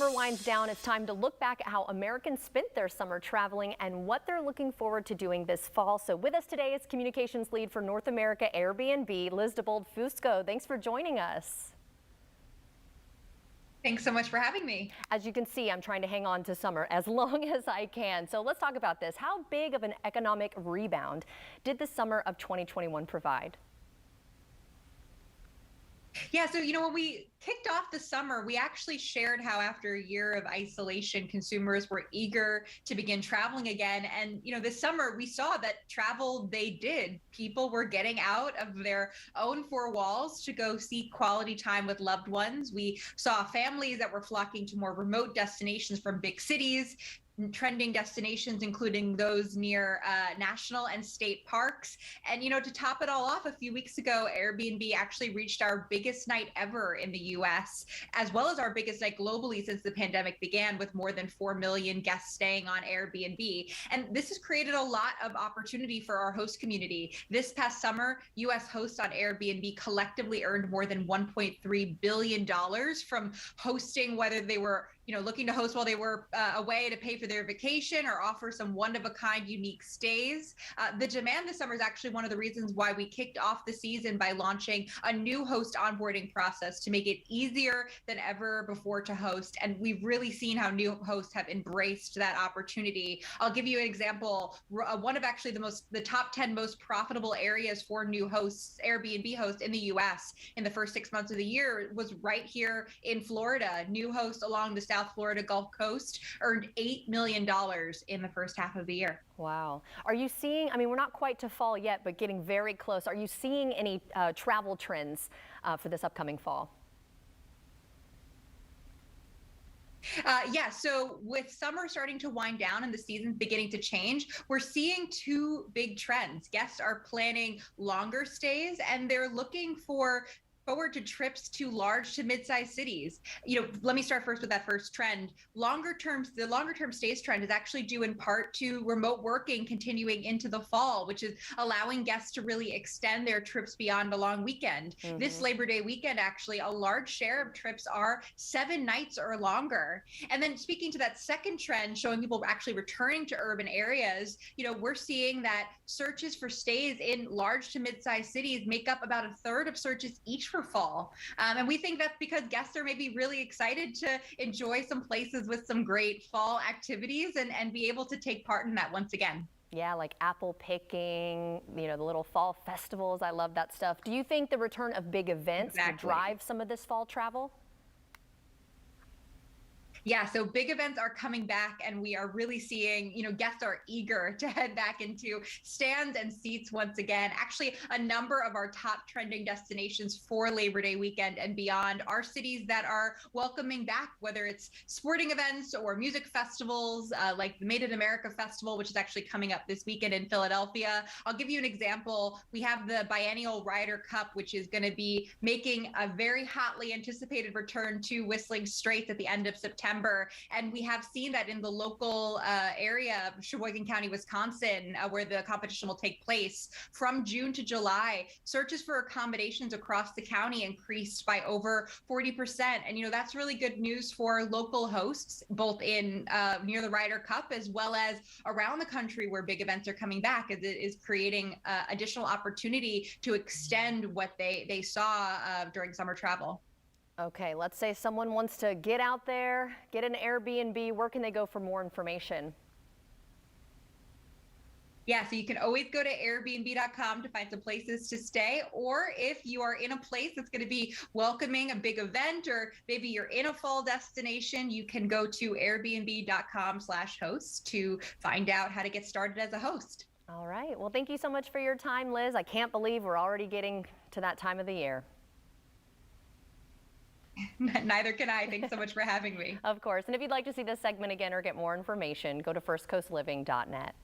summer winds down, it's time to look back at how Americans spent their summer traveling and what they're looking forward to doing this fall. So with us today is communications lead for North America Airbnb, Liz DeBold-Fusco. Thanks for joining us. Thanks so much for having me. As you can see, I'm trying to hang on to summer as long as I can. So let's talk about this. How big of an economic rebound did the summer of 2021 provide? Yeah, so when we kicked off the summer, we actually shared how after a year of isolation, consumers were eager to begin traveling again. And this summer we saw that travel they did. People were getting out of their own four walls to go seek quality time with loved ones. We saw families that were flocking to more remote destinations from big cities, trending destinations, including those near national and state parks. And, to top it all off, a few weeks ago, Airbnb actually reached our biggest night ever in the US, as well as our biggest night globally since the pandemic began, with more than 4 million guests staying on Airbnb. And this has created a lot of opportunity for our host community. This past summer, US hosts on Airbnb collectively earned more than $1.3 billion from hosting, whether they were looking to host while they were away to pay for their vacation or offer some one-of-a-kind unique stays. The demand this summer is actually one of the reasons why we kicked off the season by launching a new host onboarding process to make it easier than ever before to host. And we've really seen how new hosts have embraced that opportunity. I'll give you an example. One of actually the top 10 most profitable areas for new hosts, Airbnb hosts in the US in the first 6 months of the year was right here in Florida. New hosts along the South Florida Gulf Coast earned $8 million in the first half of the year. Wow. Are you seeing, I mean, we're not quite to fall yet, but getting very close. Are you seeing any travel trends for this upcoming fall? Yeah, so with summer starting to wind down and the season's beginning to change, we're seeing two big trends. Guests are planning longer stays and they're looking forward to trips to large to mid-sized cities. Let me start first with that first trend. The longer term stays trend is actually due in part to remote working continuing into the fall, which is allowing guests to really extend their trips beyond a long weekend. This Labor Day weekend, actually, a large share of trips are 7 nights or longer. And then speaking to that second trend, showing people actually returning to urban areas, we're seeing that searches for stays in large to mid-sized cities make up about a third of searches each for fall. And we think that's because guests are maybe really excited to enjoy some places with some great fall activities and be able to take part in that once again. Yeah, like apple picking, the little fall festivals. I love that stuff. Do you think the return of big events will drive some of this fall travel? Yeah, so big events are coming back and we are really seeing, guests are eager to head back into stands and seats once again. Actually, a number of our top trending destinations for Labor Day weekend and beyond are cities that are welcoming back, whether it's sporting events or music festivals like the Made in America Festival, which is actually coming up this weekend in Philadelphia. I'll give you an example. We have the biennial Ryder Cup, which is going to be making a very hotly anticipated return to Whistling Straits at the end of September. And we have seen that in the local area of Sheboygan County, Wisconsin, where the competition will take place. From June to July, searches for accommodations across the county increased by over 40%. And that's really good news for local hosts, both in near the Ryder Cup as well as around the country where big events are coming back, as it is creating additional opportunity to extend what they saw during summer travel. Okay, let's say someone wants to get out there, get an Airbnb. Where can they go for more information? Yeah, so you can always go to Airbnb.com to find some places to stay. Or if you are in a place that's going to be welcoming a big event, or maybe you're in a fall destination, you can go to Airbnb.com/host to find out how to get started as a host. All right. Well, thank you so much for your time, Liz. I can't believe we're already getting to that time of the year. Neither can I. Thanks so much for having me. Of course. And if you'd like to see this segment again or get more information, go to firstcoastliving.net.